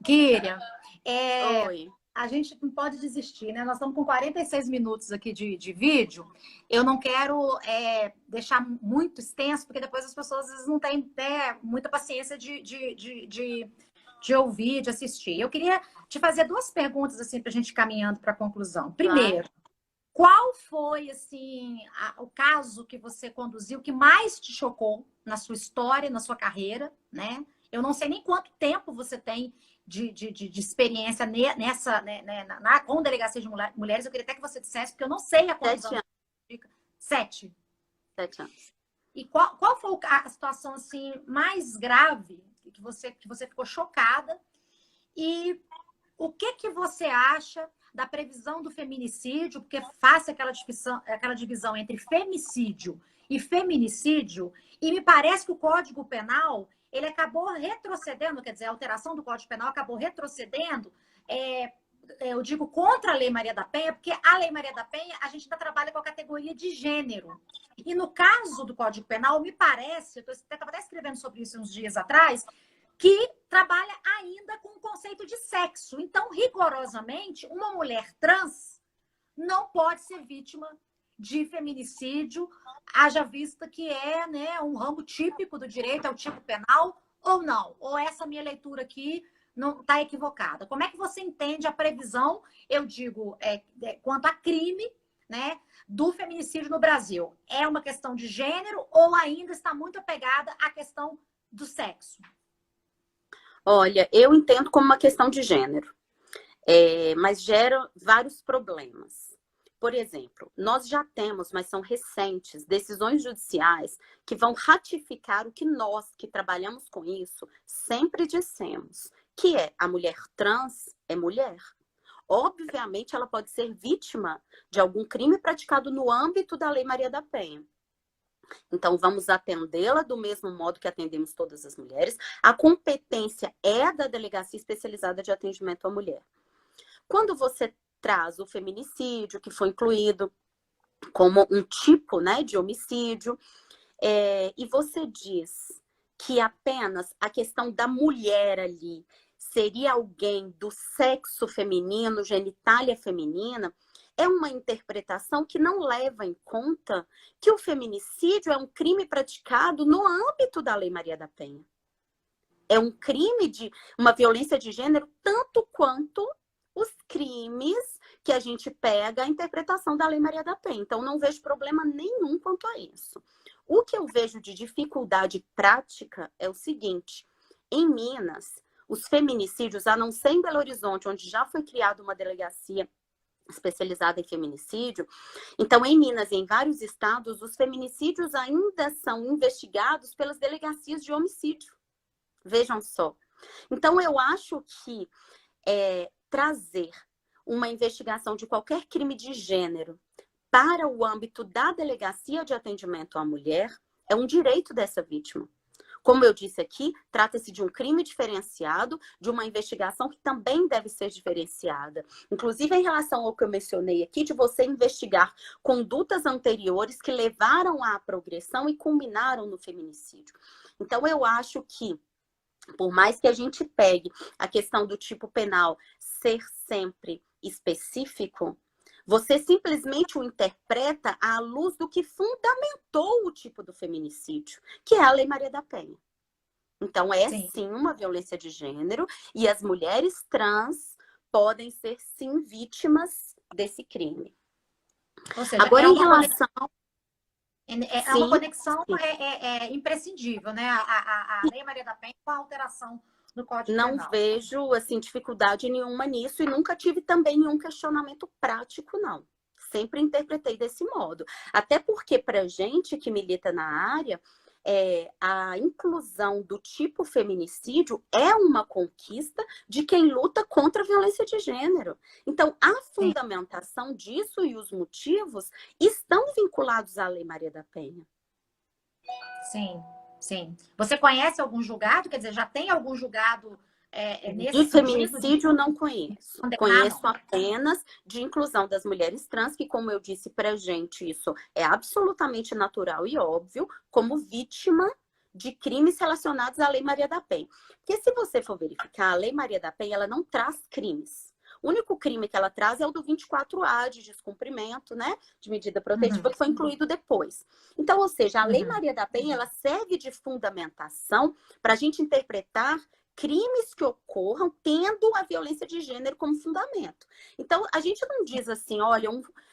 Kíria, Oi. a gente não pode desistir, né? Nós estamos com 46 minutos aqui de vídeo. Eu não quero deixar muito extenso, porque depois as pessoas às vezes não têm muita paciência de ouvir, de assistir. Eu queria te fazer duas perguntas assim para a gente ir caminhando para a conclusão. Primeiro, qual foi assim o caso que você conduziu que mais te chocou na sua história, na sua carreira, né? Eu não sei nem quanto tempo você tem de experiência nessa, né, com delegacia de mulheres. Eu queria até que você dissesse, porque eu não sei a quantos 7 anos. anos. 7. 7 anos. E qual foi a situação assim mais grave que você ficou chocada? E o que você acha da previsão do feminicídio? Porque faça aquela divisão entre femicídio e feminicídio, e me parece que o Código Penal ele acabou retrocedendo, quer dizer, a alteração do Código Penal acabou retrocedendo, eu digo contra a Lei Maria da Penha, porque a Lei Maria da Penha a gente ainda trabalha com a categoria de gênero. E no caso do Código Penal, me parece, eu estava até escrevendo sobre isso uns dias atrás, que trabalha ainda com o conceito de sexo. Então, rigorosamente, uma mulher trans não pode ser vítima de feminicídio, haja vista que né, um ramo típico do direito, é o tipo penal, ou não? Ou essa minha leitura aqui não está equivocada? Como é que você entende a previsão, eu digo, quanto a crime, né, do feminicídio no Brasil? É uma questão de gênero ou ainda está muito apegada à questão do sexo? Olha, eu entendo como uma questão de gênero, mas gera vários problemas. Por exemplo, nós já temos, mas são recentes, decisões judiciais que vão ratificar o que nós, que trabalhamos com isso, sempre dissemos, que a mulher trans é mulher. Obviamente, ela pode ser vítima de algum crime praticado no âmbito da Lei Maria da Penha. Então, vamos atendê-la do mesmo modo que atendemos todas as mulheres. A competência é da Delegacia Especializada de Atendimento à Mulher. Quando você traz o feminicídio, que foi incluído como um tipo, né, de homicídio, e você diz que apenas a questão da mulher ali seria alguém do sexo feminino, genitália feminina, é uma interpretação que não leva em conta que o feminicídio é um crime praticado no âmbito da Lei Maria da Penha. É um crime de uma violência de gênero tanto quanto os crimes que a gente pega a interpretação da Lei Maria da Penha. Então, não vejo problema nenhum quanto a isso. O que eu vejo de dificuldade prática é o seguinte: em Minas, os feminicídios, a não ser em Belo Horizonte, onde já foi criada uma delegacia especializada em feminicídio. Então, em Minas e em vários estados, os feminicídios ainda são investigados pelas delegacias de homicídio. Vejam só. Então, eu acho que trazer uma investigação de qualquer crime de gênero para o âmbito da delegacia de atendimento à mulher é um direito dessa vítima. Como eu disse aqui, trata-se de um crime diferenciado, de uma investigação que também deve ser diferenciada. Inclusive, em relação ao que eu mencionei aqui, de você investigar condutas anteriores que levaram à progressão e culminaram no feminicídio. Então, eu acho que, por mais que a gente pegue a questão do tipo penal ser sempre específico, você simplesmente o interpreta à luz do que fundamentou o tipo do feminicídio, que é a Lei Maria da Penha. Então, sim uma violência de gênero, e as mulheres trans podem ser, sim, vítimas desse crime. Ou seja, agora, em relação... uma conexão imprescindível, né? A Lei Maria da Penha com a alteração do Código Penal. Não vejo, assim, dificuldade nenhuma nisso, e nunca tive também nenhum questionamento prático, não. Sempre interpretei desse modo. Até porque, pra gente que milita na área, a inclusão do tipo feminicídio é uma conquista de quem luta contra a violência de gênero. Então, a fundamentação disso e os motivos estão vinculados à Lei Maria da Penha. Sim, sim. Você conhece algum julgado? Quer dizer, já tem algum julgado nesse de feminicídio? Não conheço. Conheço não. apenas de inclusão das mulheres trans, que, como eu disse pra gente, isso é absolutamente natural e óbvio, como vítima de crimes relacionados à Lei Maria da Penha. Porque se você for verificar, a Lei Maria da Penha, ela não traz crimes. O único crime que ela traz é o do 24A, de descumprimento, né, de medida protetiva, que foi incluído depois. Então, ou seja, a Lei Maria da Penha, ela serve de fundamentação para a gente interpretar crimes que ocorram tendo a violência de gênero como fundamento. Então, a gente não diz assim, olha,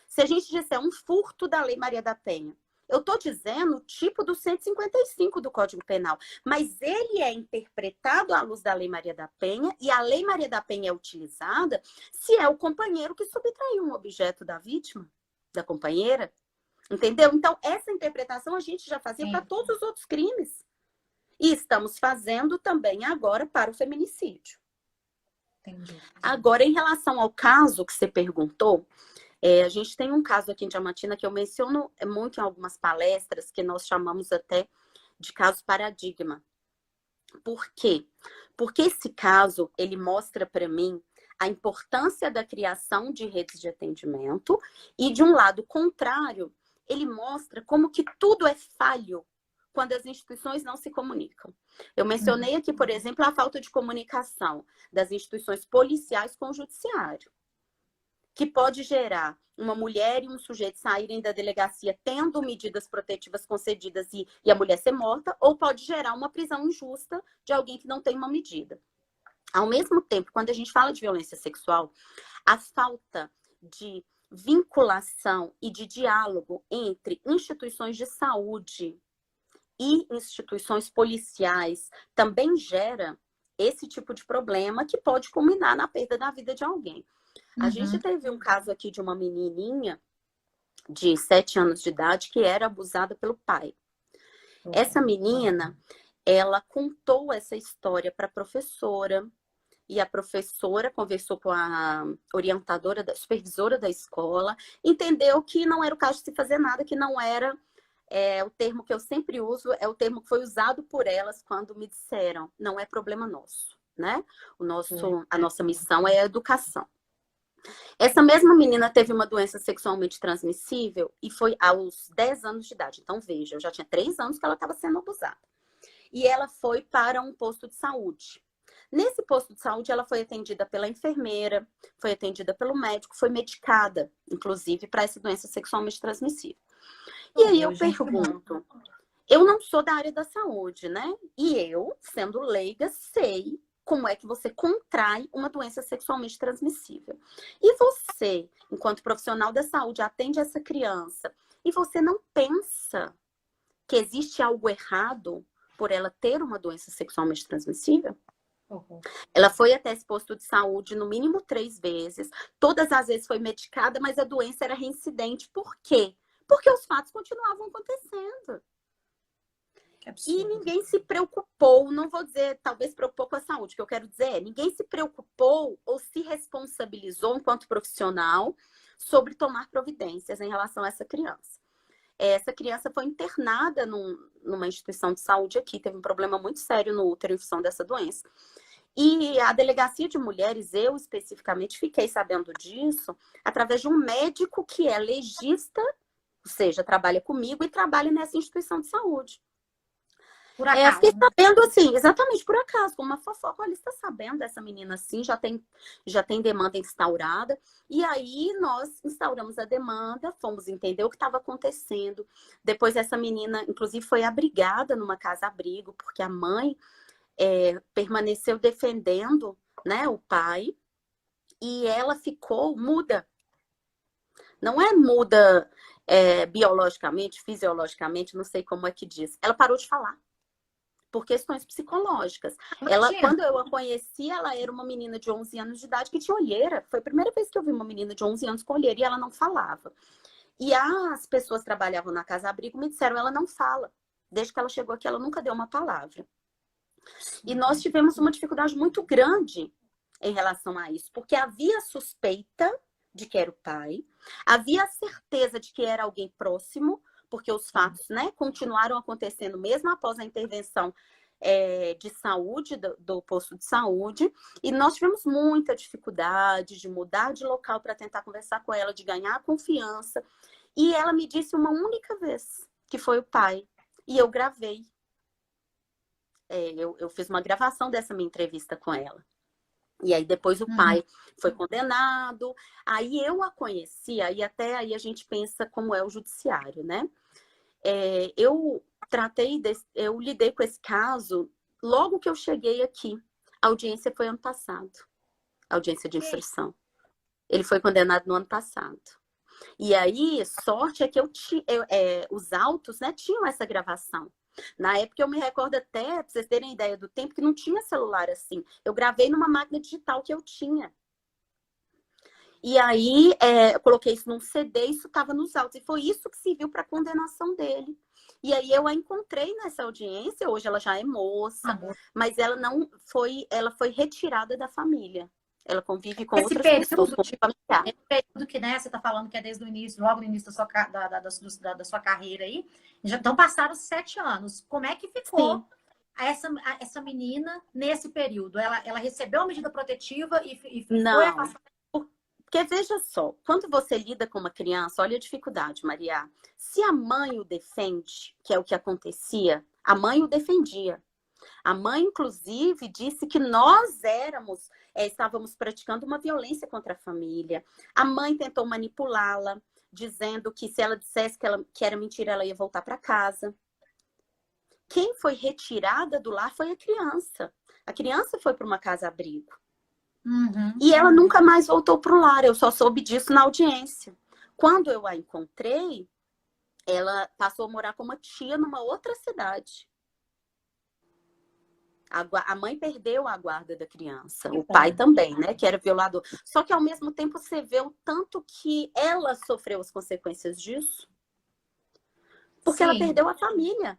se a gente disser um furto da Lei Maria da Penha, eu estou dizendo o tipo do 155 do Código Penal, mas ele é interpretado à luz da Lei Maria da Penha, e a Lei Maria da Penha é utilizada se é o companheiro que subtraiu um objeto da vítima, da companheira, entendeu? Então, essa interpretação a gente já fazia para todos os outros crimes. E estamos fazendo também agora para o feminicídio. Entendi. Agora, em relação ao caso que você perguntou, a gente tem um caso aqui em Diamantina que eu menciono muito em algumas palestras, que nós chamamos até de caso paradigma. Por quê? Porque esse caso, ele mostra para mim a importância da criação de redes de atendimento e, de um lado contrário, ele mostra como que tudo é falho quando as instituições não se comunicam. Eu mencionei aqui, por exemplo, a falta de comunicação das instituições policiais com o judiciário, que pode gerar uma mulher e um sujeito saírem da delegacia tendo medidas protetivas concedidas e a mulher ser morta, ou pode gerar uma prisão injusta de alguém que não tem uma medida. Ao mesmo tempo, quando a gente fala de violência sexual, a falta de vinculação e de diálogo entre instituições de saúde e instituições policiais também gera esse tipo de problema que pode culminar na perda da vida de alguém. A gente teve um caso aqui de uma menininha de 7 anos de idade que era abusada pelo pai. Essa menina, ela contou essa história para a professora, e a professora conversou com a orientadora, supervisora da escola, entendeu que não era o caso de se fazer nada, que não era... o termo que eu sempre uso é o termo que foi usado por elas quando me disseram, não é problema nosso, né? A nossa missão é a educação. Essa mesma menina teve uma doença sexualmente transmissível e foi aos 10 anos de idade. Então, veja, eu já tinha 3 anos que ela estava sendo abusada. E ela foi para um posto de saúde. Nesse posto de saúde, ela foi atendida pela enfermeira, foi atendida pelo médico, foi medicada, inclusive, para essa doença sexualmente transmissível. E aí eu pergunto, eu não sou da área da saúde, né? E eu, sendo leiga, sei como é que você contrai uma doença sexualmente transmissível. E você, enquanto profissional da saúde, atende essa criança e você não pensa que existe algo errado por ela ter uma doença sexualmente transmissível? Ela foi até esse posto de saúde no mínimo 3 vezes. Todas as vezes foi medicada, mas a doença era reincidente. Por quê? Porque os fatos continuavam acontecendo. E ninguém se preocupou, não vou dizer, talvez preocupou com a saúde, o que eu quero dizer é, ninguém se preocupou ou se responsabilizou enquanto profissional sobre tomar providências em relação a essa criança. Essa criança foi internada numa instituição de saúde aqui, teve um problema muito sério no útero em função dessa doença. E a delegacia de mulheres, eu especificamente fiquei sabendo disso através de um médico que é legista, ou seja, trabalha comigo e trabalha nessa instituição de saúde. Por acaso, fiquei sabendo assim, exatamente por acaso, como uma fofoca, olha, está sabendo dessa menina assim, já tem demanda instaurada. E aí nós instauramos a demanda, fomos entender o que estava acontecendo. Depois essa menina, inclusive, foi abrigada numa casa-abrigo, porque a mãe permaneceu defendendo, né, o pai, e ela ficou muda. Não é muda biologicamente, fisiologicamente, não sei como é que diz. Ela parou de falar. Por questões psicológicas. Quando eu a conheci, ela era uma menina de 11 anos de idade que tinha olheira. Foi a primeira vez que eu vi uma menina de 11 anos com olheira e ela não falava. E as pessoas que trabalhavam na casa-abrigo me disseram, ela não fala. Desde que ela chegou aqui, ela nunca deu uma palavra. E nós tivemos uma dificuldade muito grande em relação a isso, porque havia suspeita de que era o pai, havia a certeza de que era alguém próximo, porque os fatos, né, continuaram acontecendo mesmo após a intervenção de saúde, do posto de saúde, e nós tivemos muita dificuldade de mudar de local para tentar conversar com ela, de ganhar confiança, e ela me disse uma única vez que foi o pai, e eu gravei. eu fiz uma gravação dessa minha entrevista com ela. E aí depois o pai foi condenado. Aí eu a conheci, aí até aí a gente pensa como é o judiciário, né? Eu lidei com esse caso logo que eu cheguei aqui. A audiência foi ano passado, a audiência de instrução. Ele foi condenado no ano passado. E aí, sorte é que os autos, né, tinham essa gravação. Na época, eu me recordo até, para vocês terem ideia do tempo, que não tinha celular assim. Eu gravei numa máquina digital que eu tinha. E aí, eu coloquei isso num CD, isso estava nos autos. E foi isso que serviu para a condenação dele. E aí, eu a encontrei nessa audiência. Hoje ela já é moça, mas ela foi retirada da família. Ela convive com outras pessoas, com familiares. Esse período que, né, você está falando que é desde o início, logo no início da sua carreira aí, já então passaram 7 anos. Como é que ficou essa menina nesse período? Ela recebeu a medida protetiva e foi afastada? Porque veja só, quando você lida com uma criança, olha a dificuldade, Maria. Se a mãe o defende, que é o que acontecia, a mãe o defendia. A mãe, inclusive, disse que nós estávamos praticando uma violência contra a família. A mãe tentou manipulá-la, dizendo que se ela dissesse que era mentira, ela ia voltar para casa. Quem foi retirada do lar foi a criança. A criança foi para uma casa-abrigo. E ela nunca mais voltou para o lar. Eu só soube disso na audiência. Quando eu a encontrei, ela passou a morar com uma tia numa outra cidade. A mãe perdeu a guarda da criança, o pai também, né, que era violador. Só que ao mesmo tempo você vê o tanto que ela sofreu as consequências disso. Porque ela perdeu a família.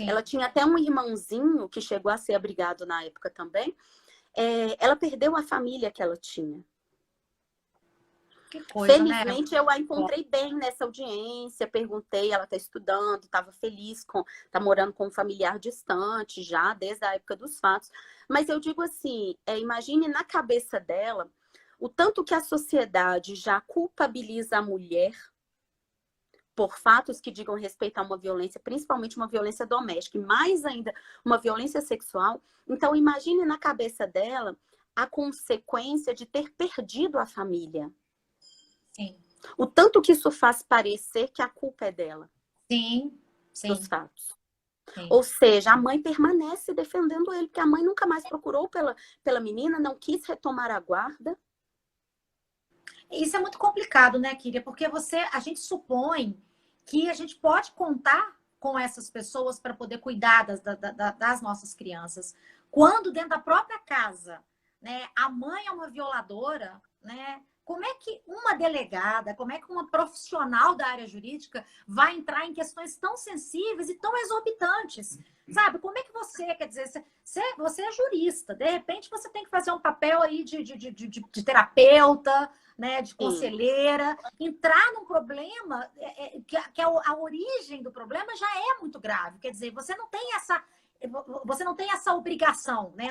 Ela tinha até um irmãozinho que chegou a ser abrigado na época também. Ela perdeu a família que ela tinha. Que coisa, felizmente, né? Eu a encontrei bem nessa audiência, perguntei, ela está estudando, estava feliz, está morando com um familiar distante já, desde a época dos fatos. Mas eu digo assim, imagine na cabeça dela o tanto que a sociedade já culpabiliza a mulher por fatos que digam respeito a uma violência, principalmente uma violência doméstica, e mais ainda uma violência sexual. Então, imagine na cabeça dela a consequência de ter perdido a família. Sim. O tanto que isso faz parecer que a culpa é dela. Sim. Dos fatos. Sim. Ou seja, a mãe permanece defendendo ele, porque a mãe nunca mais procurou pela menina, não quis retomar a guarda. Isso é muito complicado, né, Kíria? Porque a gente supõe que a gente pode contar com essas pessoas para poder cuidar das nossas crianças. Quando dentro da própria casa, né, a mãe é uma violadora, né? Como é que uma delegada, como é que uma profissional da área jurídica vai entrar em questões tão sensíveis e tão exorbitantes? Sabe? Como é que você, quer dizer, você é jurista, de repente você tem que fazer um papel aí de terapeuta, né, de conselheira, entrar num problema que a origem do problema já é muito grave. Quer dizer, você não tem essa obrigação, né?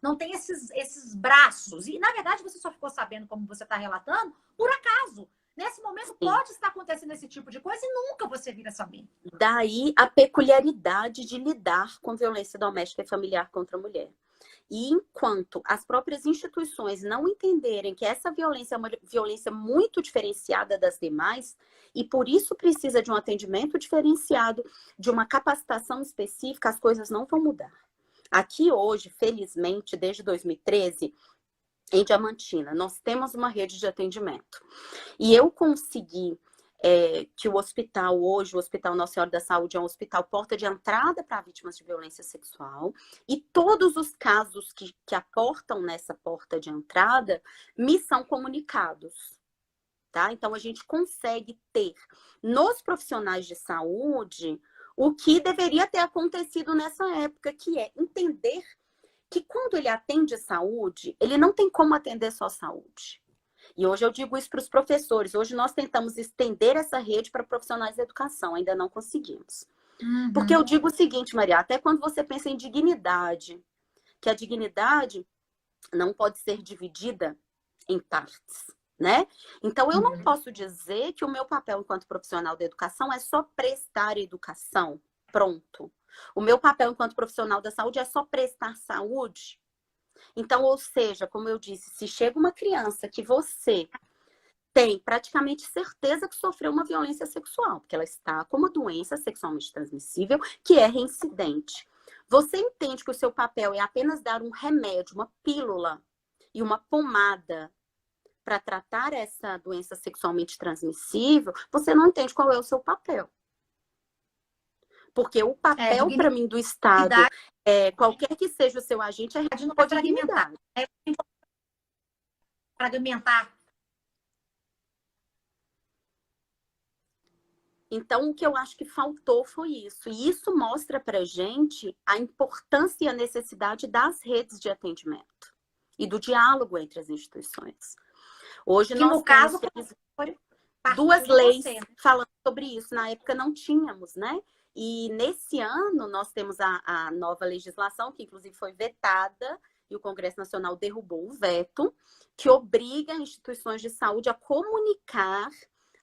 Não tem esses braços. E, na verdade, você só ficou sabendo, como você está relatando, por acaso. Nesse momento, pode estar acontecendo esse tipo de coisa e nunca você vir a saber. Daí a peculiaridade de lidar com violência doméstica e familiar contra a mulher. E enquanto as próprias instituições não entenderem que essa violência é uma violência muito diferenciada das demais, e por isso precisa de um atendimento diferenciado, de uma capacitação específica, as coisas não vão mudar. Aqui hoje, felizmente, desde 2013, em Diamantina, nós temos uma rede de atendimento. E eu consegui que o hospital hoje, o Hospital Nossa Senhora da Saúde, é um hospital porta de entrada para vítimas de violência sexual, e todos os casos que aportam nessa porta de entrada me são comunicados. Tá? Então, a gente consegue ter nos profissionais de saúde o que deveria ter acontecido nessa época, que é entender que quando ele atende saúde, ele não tem como atender só saúde. E hoje eu digo isso para os professores. Hoje nós tentamos estender essa rede para profissionais da educação, ainda não conseguimos. Porque eu digo o seguinte, Maria, até quando você pensa em dignidade, que a dignidade não pode ser dividida em partes, né? Então eu não posso dizer que o meu papel enquanto profissional da educação é só prestar educação, pronto. O meu papel enquanto profissional da saúde é só prestar saúde. Então, ou seja, como eu disse, se chega uma criança que você tem praticamente certeza que sofreu uma violência sexual, porque ela está com uma doença sexualmente transmissível que é reincidente. Você entende que o seu papel é apenas dar um remédio, uma pílula e uma pomada para tratar essa doença sexualmente transmissível, você não entende qual é o seu papel. Porque o papel, para mim, do Estado, qualquer que seja o seu agente, é a dignidade. Fragmentar. Então, o que eu acho que faltou foi isso. E isso mostra para gente a importância e a necessidade das redes de atendimento e do diálogo entre as instituições. Hoje, nós no caso, duas leis falando sobre isso. Na época, não tínhamos, né? E nesse ano, nós temos a nova legislação, que inclusive foi vetada, e o Congresso Nacional derrubou o veto, que obriga instituições de saúde a comunicar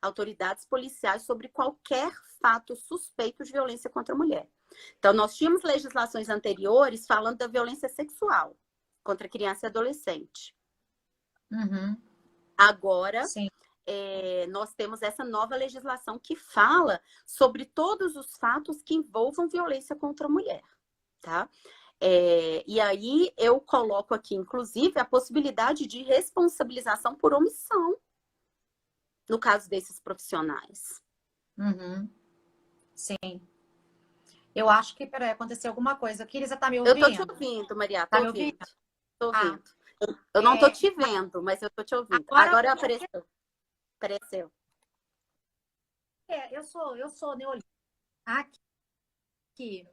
autoridades policiais sobre qualquer fato suspeito de violência contra a mulher. Então, nós tínhamos legislações anteriores falando da violência sexual contra criança e adolescente. Uhum. Agora, nós temos essa nova legislação que fala sobre todos os fatos que envolvam violência contra a mulher, tá? E aí eu coloco aqui, inclusive, a possibilidade de responsabilização por omissão no caso desses profissionais. Uhum. Sim. Eu acho que, peraí, aconteceu alguma coisa. Querida, tá me ouvindo? Eu tô te ouvindo, Maria. Tô ouvindo. Tô ouvindo. Eu não tô te vendo, mas eu tô te ouvindo. Agora apareceu. Eu sou neolítica. Aqui.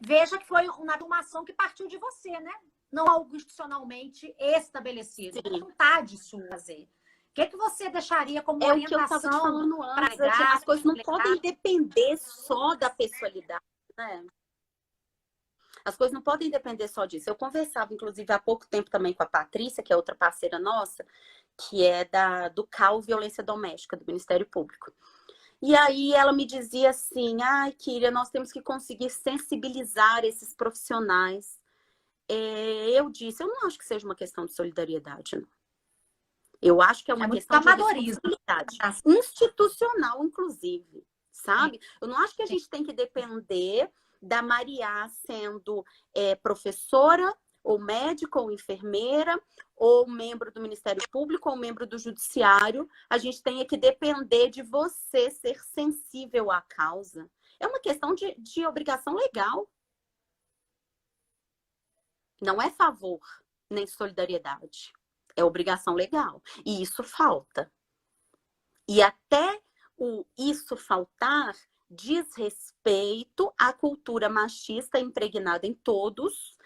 Veja que foi uma arrumação que partiu de você, né? Não algo institucionalmente estabelecido. Sim. Vontade sua fazer. O que você deixaria como orientação? É o que eu estava te falando antes. As coisas não podem depender só da pessoalidade, né? As coisas não podem depender só disso. Eu conversava, inclusive, há pouco tempo também com a Patrícia, que é outra parceira nossa, que é do CAU Violência Doméstica, do Ministério Público. E aí ela me dizia assim, Kíria, nós temos que conseguir sensibilizar esses profissionais. Eu disse, eu não acho que seja uma questão de solidariedade, não. Eu acho que é uma questão de responsabilidade institucional, inclusive, sabe? Eu não acho que a gente tem que depender da Maria sendo professora, ou médica, ou enfermeira, ou membro do Ministério Público, ou membro do Judiciário. A gente tem que depender de você ser sensível à causa. É uma questão de obrigação legal. Não é favor, nem solidariedade. É obrigação legal. E isso falta. E até isso faltar diz respeito à cultura machista impregnada em todos.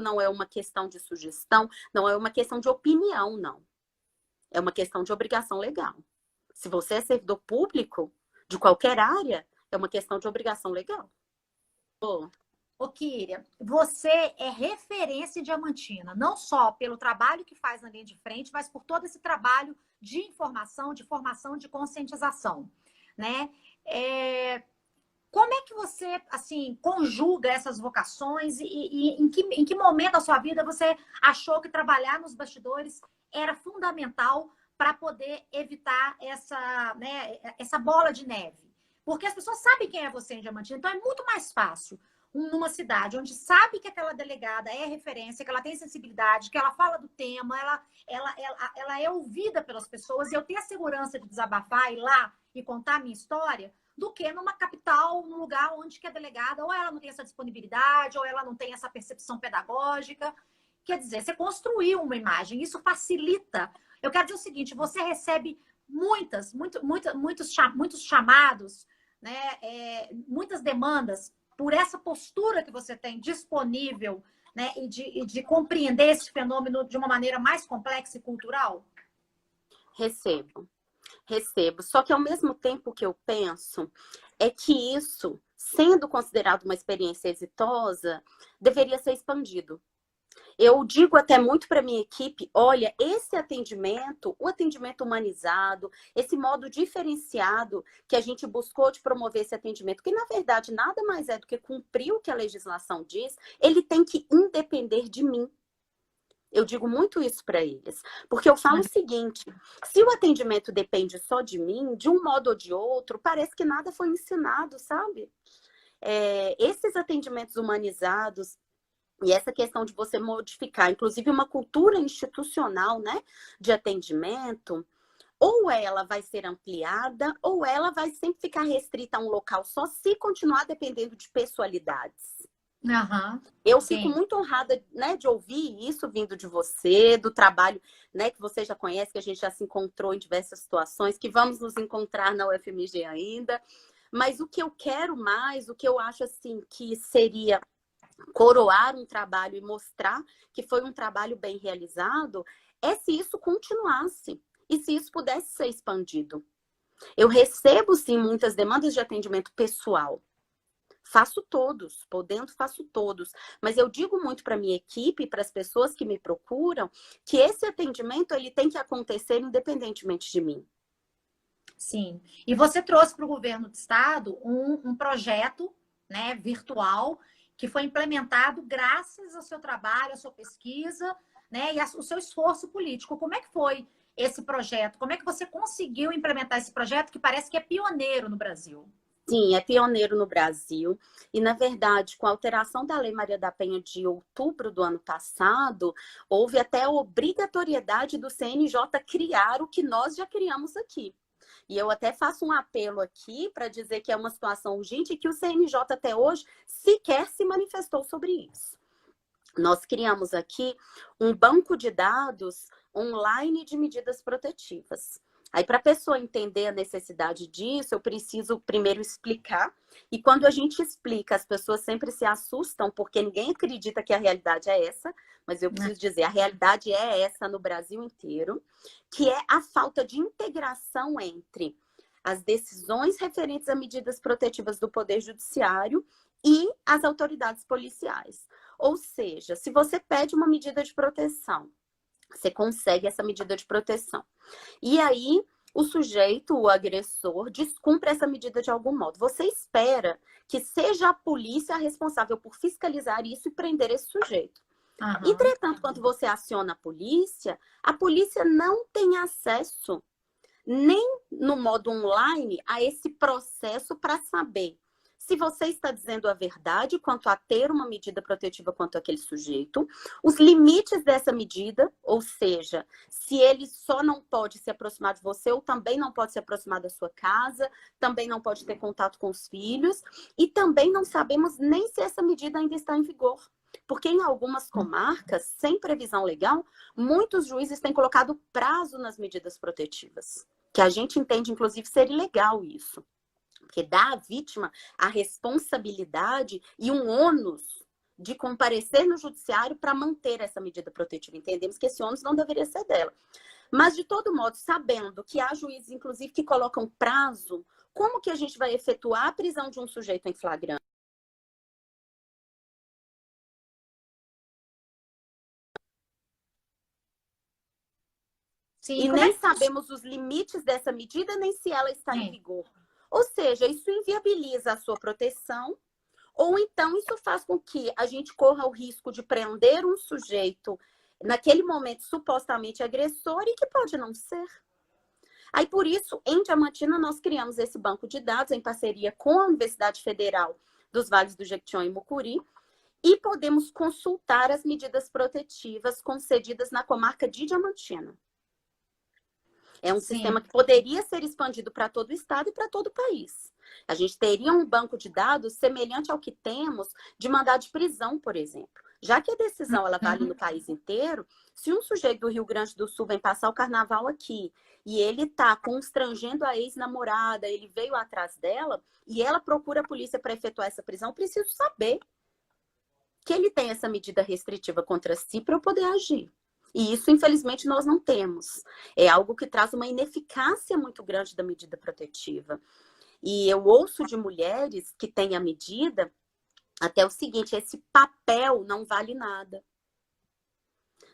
Não é uma questão de sugestão, não é uma questão de opinião, não. É uma questão de obrigação legal. Se você é servidor público, de qualquer área, é uma questão de obrigação legal. Ô, Kíria, você é referência em Diamantina, não só pelo trabalho que faz na linha de frente, mas por todo esse trabalho de informação, de formação, de conscientização, né? Como é que você, assim, conjuga essas vocações e em que momento da sua vida você achou que trabalhar nos bastidores era fundamental para poder evitar essa bola de neve? Porque as pessoas sabem quem é você em Diamantina, então é muito mais fácil numa cidade onde sabe que aquela delegada é referência, que ela tem sensibilidade, que ela fala do tema, ela é ouvida pelas pessoas, e eu tenho a segurança de desabafar, ir lá e contar a minha história, do que numa capital, num lugar onde que a delegada ou ela não tem essa disponibilidade, ou ela não tem essa percepção pedagógica. Quer dizer, você construiu uma imagem, isso facilita. Eu quero dizer o seguinte, você recebe muitos chamados, né, muitas demandas por essa postura que você tem disponível, né, e de compreender esse fenômeno de uma maneira mais complexa e cultural? Recebo. Só que ao mesmo tempo que eu penso é que isso sendo considerado uma experiência exitosa, deveria ser expandido. Eu digo até muito para minha equipe, olha, esse atendimento, o atendimento humanizado, esse modo diferenciado que a gente buscou de promover esse atendimento, que na verdade nada mais é do que cumprir o que a legislação diz, ele tem que independer de mim. Eu digo muito isso para eles, porque eu falo o seguinte, se o atendimento depende só de mim, de um modo ou de outro, parece que nada foi ensinado, sabe? Esses atendimentos humanizados, e essa questão de você modificar, inclusive uma cultura institucional, né, de atendimento, ou ela vai ser ampliada, ou ela vai sempre ficar restrita a um local só, se continuar dependendo de pessoalidades. Uhum, eu sim. fico muito honrada, né, de ouvir isso vindo de você, do trabalho, né, que você já conhece, que a gente já se encontrou em diversas situações, que vamos nos encontrar na UFMG ainda. Mas o que eu quero mais, o que eu acho assim que seria coroar um trabalho e mostrar que foi um trabalho bem realizado, é se isso continuasse e se isso pudesse ser expandido. Eu recebo, sim, muitas demandas de atendimento pessoal. Faço todos, podendo, faço todos. Mas eu digo muito para minha equipe, para as pessoas que me procuram, que esse atendimento ele tem que acontecer independentemente de mim. Sim. E você trouxe para o governo do estado um projeto, né, virtual, que foi implementado graças ao seu trabalho, à sua pesquisa, né, e o seu esforço político. Como é que foi esse projeto? Como é que você conseguiu implementar esse projeto que parece que é pioneiro no Brasil? Sim, é pioneiro no Brasil. E, na verdade, com a alteração da Lei Maria da Penha de outubro do ano passado, houve até a obrigatoriedade do CNJ criar o que nós já criamos aqui. E eu até faço um apelo aqui para dizer que é uma situação urgente e que o CNJ até hoje sequer se manifestou sobre isso. Nós criamos aqui um banco de dados online de medidas protetivas. Aí, para a pessoa entender a necessidade disso, eu preciso primeiro explicar. E quando a gente explica, as pessoas sempre se assustam, porque ninguém acredita que a realidade é essa. Mas eu preciso dizer, a realidade é essa no Brasil inteiro, que é a falta de integração entre as decisões referentes a medidas protetivas do Poder Judiciário e as autoridades policiais. Ou seja, se você pede uma medida de proteção, você consegue essa medida de proteção. E aí, o sujeito, o agressor, descumpre essa medida de algum modo. Você espera que seja a polícia responsável por fiscalizar isso e prender esse sujeito. Uhum. Entretanto, quando você aciona a polícia não tem acesso, nem no modo online, a esse processo para saber se você está dizendo a verdade quanto a ter uma medida protetiva quanto àquele sujeito, os limites dessa medida, ou seja, se ele só não pode se aproximar de você ou também não pode se aproximar da sua casa, também não pode ter contato com os filhos, e também não sabemos nem se essa medida ainda está em vigor. Porque em algumas comarcas, sem previsão legal, muitos juízes têm colocado prazo nas medidas protetivas, que a gente entende, inclusive, ser ilegal isso. Porque dá à vítima a responsabilidade e um ônus de comparecer no judiciário para manter essa medida protetiva. Entendemos que esse ônus não deveria ser dela. Mas, de todo modo, sabendo que há juízes, inclusive, que colocam prazo, como que a gente vai efetuar a prisão de um sujeito em flagrante? Sim, e nem sabemos os limites dessa medida, nem se ela está em vigor. Ou seja, isso inviabiliza a sua proteção, ou então isso faz com que a gente corra o risco de prender um sujeito naquele momento supostamente agressor e que pode não ser. Aí, por isso, em Diamantina, nós criamos esse banco de dados em parceria com a Universidade Federal dos Vales do Jequitinhonha e Mucuri, e podemos consultar as medidas protetivas concedidas na comarca de Diamantina. É um sistema que poderia ser expandido para todo o estado e para todo o país. A gente teria um banco de dados semelhante ao que temos de mandado de prisão, por exemplo. Já que a decisão ela vale no país inteiro, se um sujeito do Rio Grande do Sul vem passar o carnaval aqui e ele está constrangendo a ex-namorada, ele veio atrás dela e ela procura a polícia para efetuar essa prisão, eu preciso saber que ele tem essa medida restritiva contra si para eu poder agir. E isso, infelizmente, nós não temos. É algo que traz uma ineficácia muito grande da medida protetiva. E eu ouço de mulheres que têm a medida até o seguinte: esse papel não vale nada.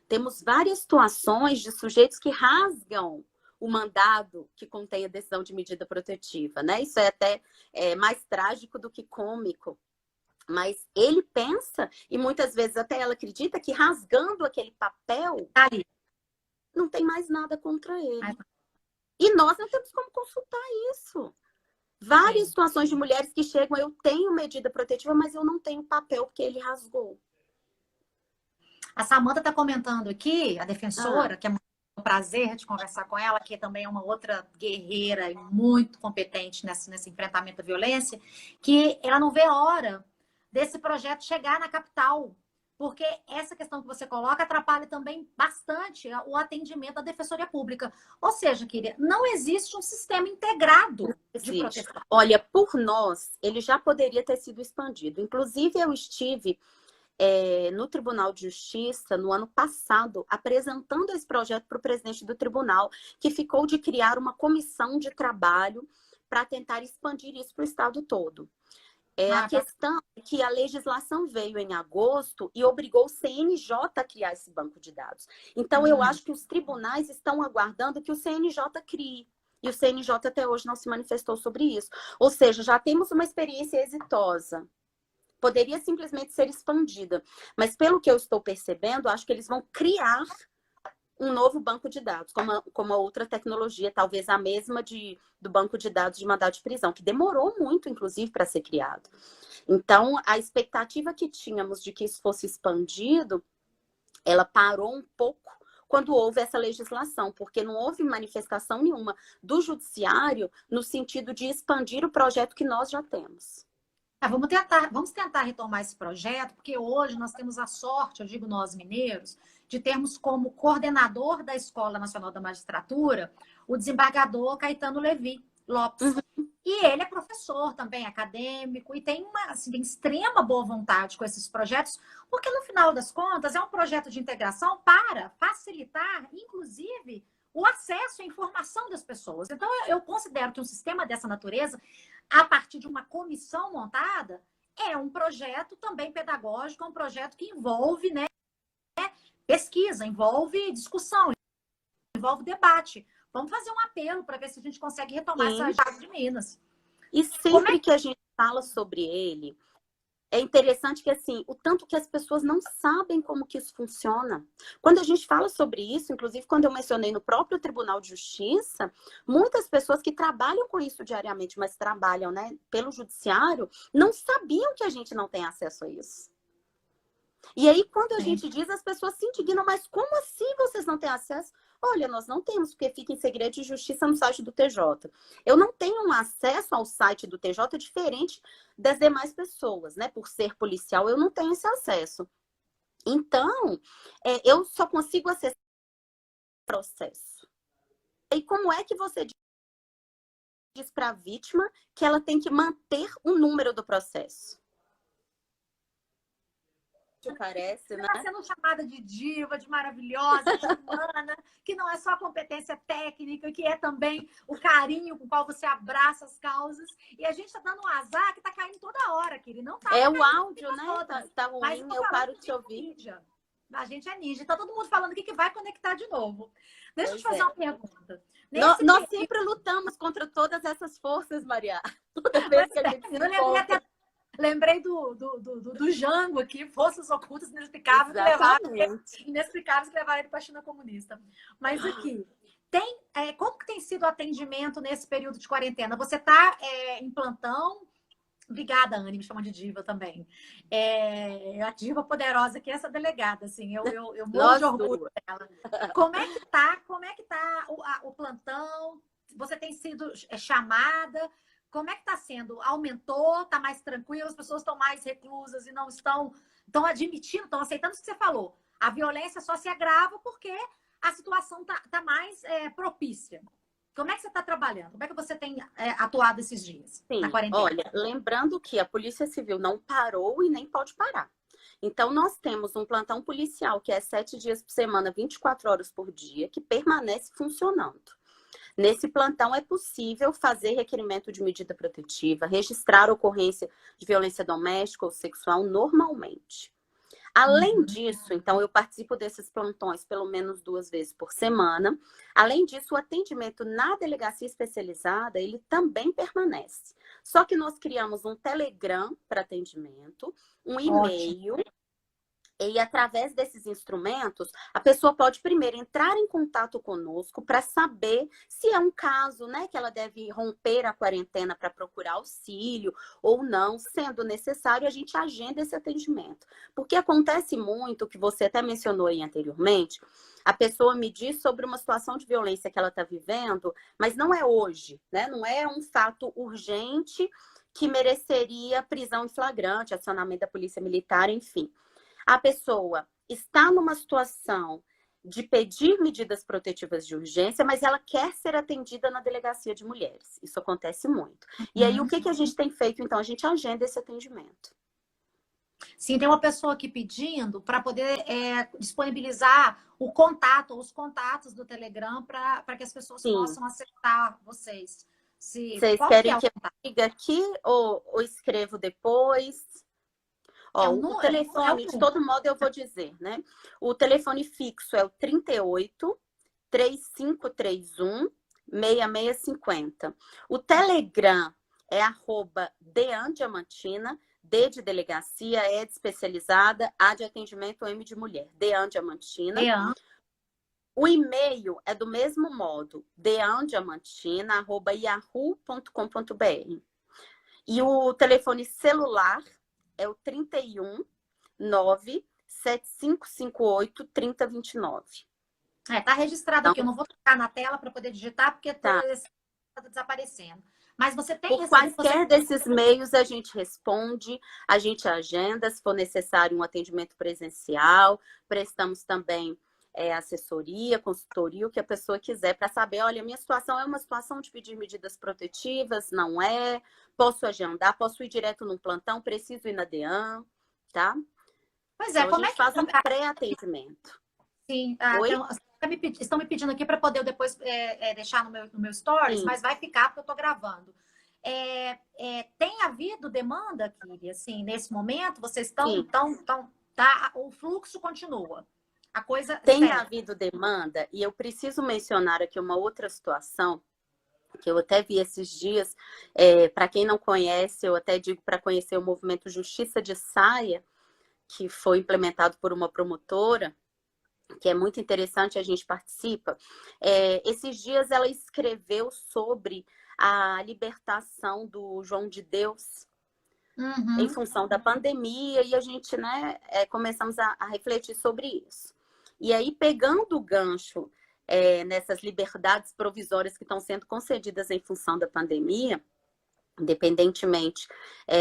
Temos várias situações de sujeitos que rasgam o mandado que contém a decisão de medida protetiva, né? Isso é até mais trágico do que cômico. Mas ele pensa, e muitas vezes até ela acredita, que rasgando aquele papel, não tem mais nada contra ele. E nós não temos como consultar isso. Várias situações de mulheres que chegam: eu tenho medida protetiva, mas eu não tenho papel porque ele rasgou. A Samanta está comentando aqui, a defensora, que é um prazer de conversar com ela, que também é uma outra guerreira e muito competente nesse enfrentamento à violência, que ela não vê a hora desse projeto chegar na capital, porque essa questão que você coloca atrapalha também bastante o atendimento da Defensoria Pública. Ou seja, querida, não existe um sistema integrado de proteção. Olha, por nós, ele já poderia ter sido expandido. Inclusive, eu estive no Tribunal de Justiça, no ano passado, apresentando esse projeto para o presidente do tribunal, que ficou de criar uma comissão de trabalho para tentar expandir isso para o estado todo. A questão é que a legislação veio em agosto e obrigou o CNJ a criar esse banco de dados. Então, eu acho que os tribunais estão aguardando que o CNJ crie. E o CNJ até hoje não se manifestou sobre isso. Ou seja, já temos uma experiência exitosa. Poderia simplesmente ser expandida. Mas, pelo que eu estou percebendo, acho que eles vão criar um novo banco de dados, como a outra tecnologia, talvez a mesma do banco de dados de mandado de prisão, que demorou muito, inclusive, para ser criado. Então, a expectativa que tínhamos de que isso fosse expandido, ela parou um pouco quando houve essa legislação, porque não houve manifestação nenhuma do judiciário no sentido de expandir o projeto que nós já temos. Vamos tentar retomar esse projeto, porque hoje nós temos a sorte, eu digo nós mineiros, de termos como coordenador da Escola Nacional da Magistratura o desembargador Caetano Levi Lopes. E ele é professor também, acadêmico, e tem tem extrema boa vontade com esses projetos, porque no final das contas é um projeto de integração para facilitar, inclusive, o acesso à informação das pessoas. Então, eu considero que um sistema dessa natureza, a partir de uma comissão montada, é um projeto também pedagógico, é um projeto que envolve, né, pesquisa, envolve discussão, envolve debate. Vamos fazer um apelo para ver se a gente consegue retomar essa agenda de Minas. E sempre que a gente fala sobre ele, é interessante que, assim, o tanto que as pessoas não sabem como que isso funciona. Quando a gente fala sobre isso, inclusive quando eu mencionei no próprio Tribunal de Justiça, muitas pessoas que trabalham com isso diariamente, mas trabalham, né, pelo judiciário, não sabiam que a gente não tem acesso a isso. E aí, quando a gente diz, as pessoas se indignam: mas como assim vocês não têm acesso? Olha, nós não temos, porque fica em segredo de justiça no site do TJ. Eu não tenho um acesso ao site do TJ diferente das demais pessoas, né? Por ser policial, eu não tenho esse acesso. Então, eu só consigo acessar o processo. E como é que você diz para a vítima que ela tem que manter o número do processo? Parece, né? Você está sendo chamada de diva, de maravilhosa, de humana, que não é só a competência técnica, que é também o carinho com o qual você abraça as causas. E a gente está dando um azar que está caindo toda hora, que ele não está. É o áudio, né? Tá ruim, eu paro de te ouvir. Ninja. A gente é ninja. Tá todo mundo falando que vai conectar de novo. Deixa eu te fazer uma pergunta. Nós sempre lutamos contra todas essas forças, Maria. Toda vez que a gente se encontra. Lembrei do Jango aqui, forças ocultas inexplicáveis que levaram ele para a China comunista. Mas aqui, como que tem sido o atendimento nesse período de quarentena? Você está em plantão? Obrigada, Anne, me chama de diva também. A diva poderosa aqui é essa delegada, assim, eu morro de orgulho dela. Como é que tá o plantão? Você tem sido chamada? Como é que está sendo? Aumentou? Está mais tranquilo? As pessoas estão mais reclusas e não estão admitindo, estão aceitando o que você falou. A violência só se agrava porque a situação está mais propícia. Como é que você está trabalhando? Como é que você tem atuado esses dias? Sim, na quarentena? Olha, lembrando que a Polícia Civil não parou e nem pode parar. Então, nós temos um plantão policial que é 7 dias por semana, 24 horas por dia, que permanece funcionando. Nesse plantão é possível fazer requerimento de medida protetiva, registrar ocorrência de violência doméstica ou sexual normalmente. Além disso, então, eu participo desses plantões pelo menos 2 vezes por semana. Além disso, o atendimento na delegacia especializada, ele também permanece. Só que nós criamos um Telegram para atendimento, um Ótimo. e-mail. E através desses instrumentos, a pessoa pode primeiro entrar em contato conosco para saber se é um caso, né, que ela deve romper a quarentena para procurar auxílio ou não. Sendo necessário, a gente agenda esse atendimento. Porque acontece muito, que você até mencionou aí anteriormente, a pessoa me diz sobre uma situação de violência que ela está vivendo, mas não é hoje, né? Não é um fato urgente que mereceria prisão em flagrante, acionamento da polícia militar, enfim. A pessoa está numa situação de pedir medidas protetivas de urgência, mas ela quer ser atendida na delegacia de mulheres. Isso acontece muito. E aí, o que a gente tem feito, então? A gente agenda esse atendimento. Sim, tem uma pessoa aqui pedindo para poder disponibilizar o contato, os contatos do Telegram para que as pessoas Sim. possam acessar vocês. Vocês Qual querem que é que eu diga aqui ou escrevo depois? Ó, o telefone, de todo modo, eu vou dizer, né? O telefone fixo é o 38 3531 6650. O Telegram é @deandiamantina, D de delegacia, E de especializada, A de atendimento, M de mulher. Deandiamantina. O e-mail é do mesmo modo, deandiamantina@yahoo.com.br. E o telefone celular é o 31 97558 3029. Tá registrado então, aqui. Eu não vou clicar na tela para poder digitar, porque está desaparecendo. Mas você tem Por quaisquer desses meios a gente responde, a gente agenda, se for necessário um atendimento presencial, prestamos também assessoria, consultoria, o que a pessoa quiser, para saber, olha, minha situação é uma situação de pedir medidas protetivas, não é? Posso agendar, posso ir direto num plantão, preciso ir na DEAN, tá? Pois é, então, como a gente faz um pré-atendimento. Sim, Oi? estão me pedindo aqui para poder eu depois deixar no meu stories, Sim. mas vai ficar porque eu estou gravando. Tem havido demanda, Kiri, assim, nesse momento? Vocês estão, tá, o fluxo continua. A coisa tem havido demanda, e eu preciso mencionar aqui uma outra situação que eu até vi esses dias. Para quem não conhece, eu até digo para conhecer o movimento Justiça de Saia, que foi implementado por uma promotora, que é muito interessante, a gente participa. Esses dias ela escreveu sobre a libertação do João de Deus, em função da pandemia, e a gente, né, começamos a refletir sobre isso. E aí, pegando o gancho nessas liberdades provisórias que estão sendo concedidas em função da pandemia, independentemente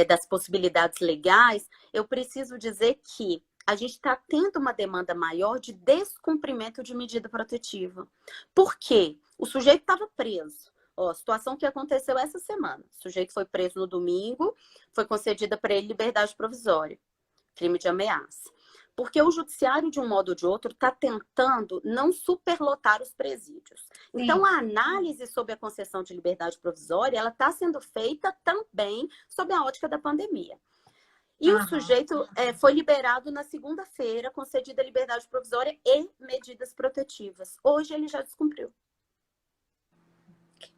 das possibilidades legais, eu preciso dizer que a gente está tendo uma demanda maior de descumprimento de medida protetiva. Por quê? O sujeito estava preso. A situação que aconteceu essa semana. O sujeito foi preso no domingo, foi concedida para ele liberdade provisória, crime de ameaça. Porque o judiciário, de um modo ou de outro, está tentando não superlotar os presídios. Então, a análise sobre a concessão de liberdade provisória, ela está sendo feita também sob a ótica da pandemia. E o sujeito foi liberado na segunda-feira, concedida liberdade provisória e medidas protetivas. Hoje ele já descumpriu.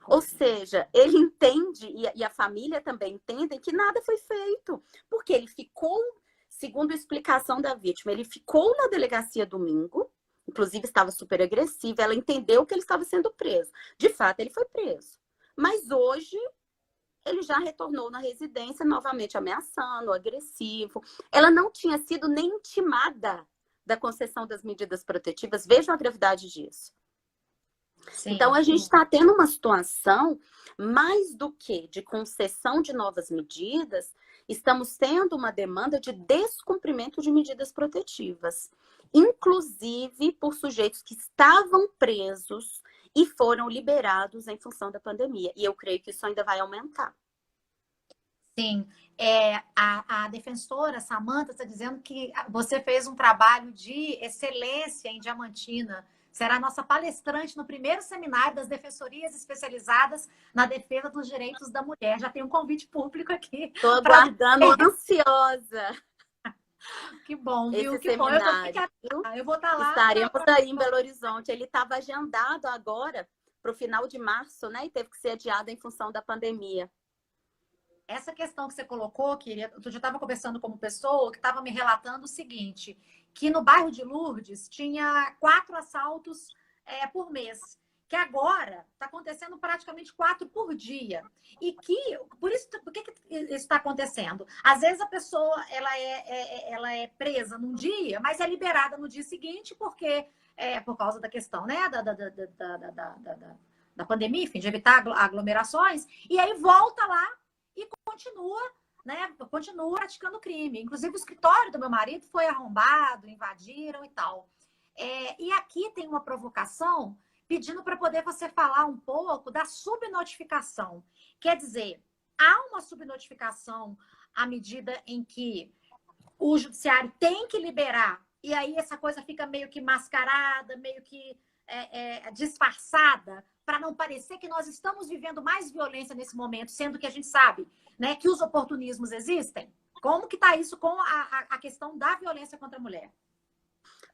Ou seja, ele entende, e a família também entende, que nada foi feito. Porque ele ficou, segundo a explicação da vítima, ele ficou na delegacia domingo, inclusive estava super agressivo, ela entendeu que ele estava sendo preso. De fato, ele foi preso. Mas hoje, ele já retornou na residência, novamente ameaçando, agressivo. Ela não tinha sido nem intimada da concessão das medidas protetivas. Vejam a gravidade disso. Sim, então, a gente está tendo uma situação, mais do que de concessão de novas medidas, estamos tendo uma demanda de descumprimento de medidas protetivas, inclusive por sujeitos que estavam presos e foram liberados em função da pandemia. E eu creio que isso ainda vai aumentar. Sim. A defensora Samanta está dizendo que você fez um trabalho de excelência em Diamantina. Será nossa palestrante no primeiro seminário das defensorias especializadas na defesa dos direitos da mulher. Já tem um convite público aqui. Estou aguardando ansiosa. Que bom, viu? Esse Que bom. seminário. Eu vou estar lá. Estaremos aí em Belo Horizonte. Ele estava agendado agora para o final de março, né? E teve que ser adiado em função da pandemia. Essa questão que você colocou, querida, eu já estava conversando com uma pessoa que estava me relatando o seguinte, que no bairro de Lourdes tinha 4 assaltos por mês, que agora está acontecendo praticamente 4 por dia. E que, por que isso está acontecendo? Às vezes a pessoa ela é presa num dia, mas é liberada no dia seguinte, porque por causa da questão, né, da pandemia, enfim, de evitar aglomerações, e aí volta lá e continua praticando crime. Inclusive, o escritório do meu marido foi arrombado, invadiram e tal. E aqui tem uma provocação pedindo para poder você falar um pouco da subnotificação. Quer dizer, há uma subnotificação à medida em que o judiciário tem que liberar, e aí essa coisa fica meio que mascarada, meio que disfarçada, para não parecer que nós estamos vivendo mais violência nesse momento, sendo que a gente sabe, né, que os oportunismos existem. Como que está isso com a questão da violência contra a mulher?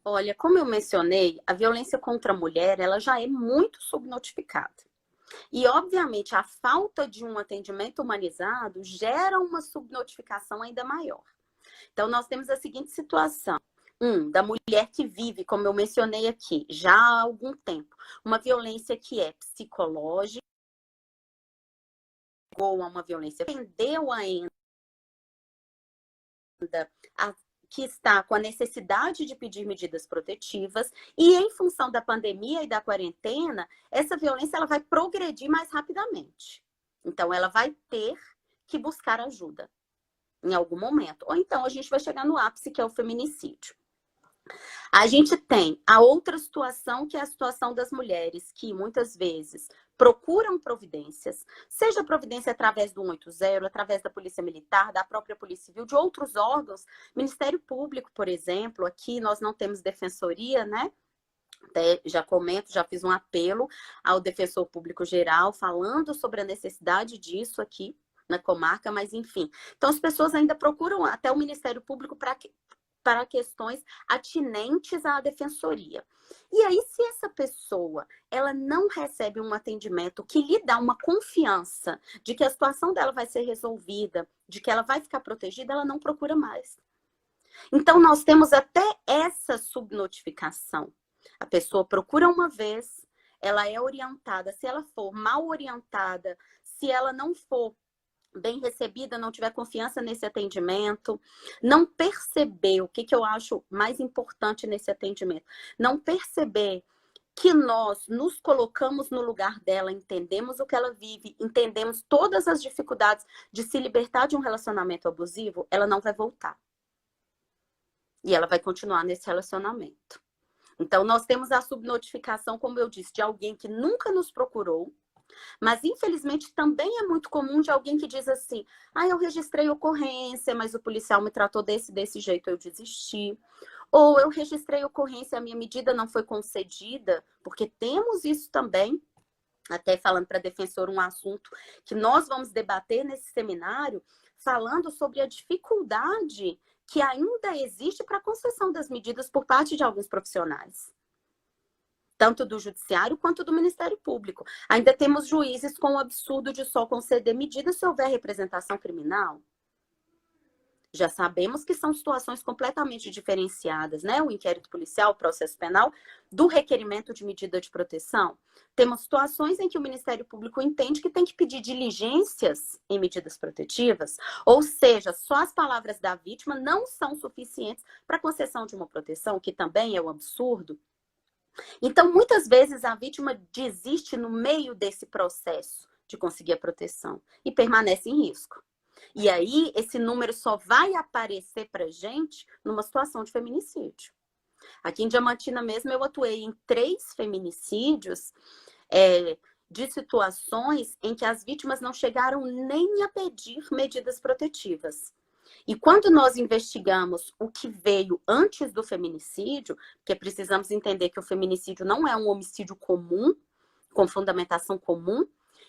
Olha, como eu mencionei, a violência contra a mulher, ela já é muito subnotificada. E, obviamente, a falta de um atendimento humanizado gera uma subnotificação ainda maior. Então, nós temos a seguinte situação. Da mulher que vive, como eu mencionei aqui, já há algum tempo, uma violência que é psicológica, ou uma violência que entendeu ainda que está com a necessidade de pedir medidas protetivas, e em função da pandemia e da quarentena, essa violência ela vai progredir mais rapidamente. Então, ela vai ter que buscar ajuda em algum momento. Ou então, a gente vai chegar no ápice, que é o feminicídio. A gente tem a outra situação, que é a situação das mulheres que muitas vezes procuram providências, seja providência através do 180, através da Polícia Militar, da própria Polícia Civil, de outros órgãos, Ministério Público, por exemplo. Aqui nós não temos defensoria, né? Até já comento, já fiz um apelo ao Defensor Público Geral falando sobre a necessidade disso aqui na comarca, mas enfim. Então as pessoas ainda procuram até o Ministério Público para questões atinentes à defensoria. E aí, se essa pessoa ela não recebe um atendimento que lhe dá uma confiança de que a situação dela vai ser resolvida, de que ela vai ficar protegida, ela não procura mais. Então, nós temos até essa subnotificação. A pessoa procura uma vez, ela é orientada. Se ela for mal orientada, se ela não for bem recebida, não tiver confiança nesse atendimento, não perceber o que eu acho mais importante nesse atendimento, não perceber que nós nos colocamos no lugar dela, entendemos o que ela vive, entendemos todas as dificuldades de se libertar de um relacionamento abusivo, ela não vai voltar. E ela vai continuar nesse relacionamento. Então, nós temos a subnotificação, como eu disse, de alguém que nunca nos procurou, mas, infelizmente, também é muito comum de alguém que diz assim, eu registrei ocorrência, mas o policial me tratou desse jeito, eu desisti. Ou eu registrei ocorrência, a minha medida não foi concedida, porque temos isso também, até falando para a defensora um assunto que nós vamos debater nesse seminário, falando sobre a dificuldade que ainda existe para a concessão das medidas por parte de alguns profissionais. Tanto do judiciário quanto do Ministério Público. Ainda temos juízes com o absurdo de só conceder medidas se houver representação criminal. Já sabemos que são situações completamente diferenciadas, né? O inquérito policial, o processo penal, do requerimento de medida de proteção. Temos situações em que o Ministério Público entende que tem que pedir diligências em medidas protetivas, ou seja, só as palavras da vítima não são suficientes para a concessão de uma proteção, que também é um absurdo. Então, muitas vezes, a vítima desiste no meio desse processo de conseguir a proteção e permanece em risco. E aí, esse número só vai aparecer para gente numa situação de feminicídio. Aqui em Diamantina mesmo, eu atuei em 3 feminicídios de situações em que as vítimas não chegaram nem a pedir medidas protetivas. E quando nós investigamos o que veio antes do feminicídio, porque precisamos entender que o feminicídio não é um homicídio comum, com fundamentação comum,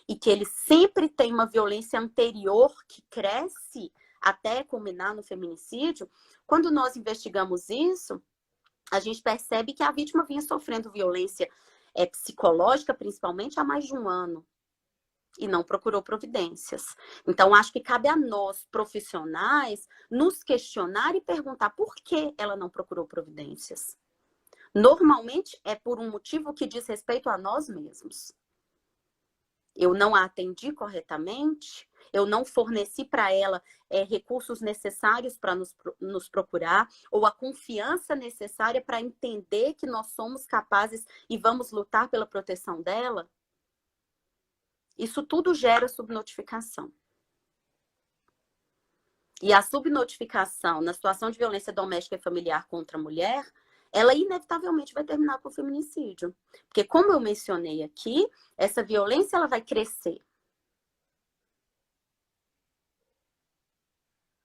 e que ele sempre tem uma violência anterior que cresce até culminar no feminicídio, quando nós investigamos isso, a gente percebe que a vítima vinha sofrendo violência psicológica, principalmente, há mais de um ano, e não procurou providências. Então, acho que cabe a nós, profissionais, nos questionar e perguntar por que ela não procurou providências. Normalmente, é por um motivo que diz respeito a nós mesmos. Eu não a atendi corretamente, eu não forneci para ela recursos necessários para nos procurar, ou a confiança necessária para entender que nós somos capazes e vamos lutar pela proteção dela. Isso tudo gera subnotificação. E a subnotificação na situação de violência doméstica e familiar contra a mulher, ela inevitavelmente vai terminar com o feminicídio. Porque, como eu mencionei aqui, essa violência ela vai crescer.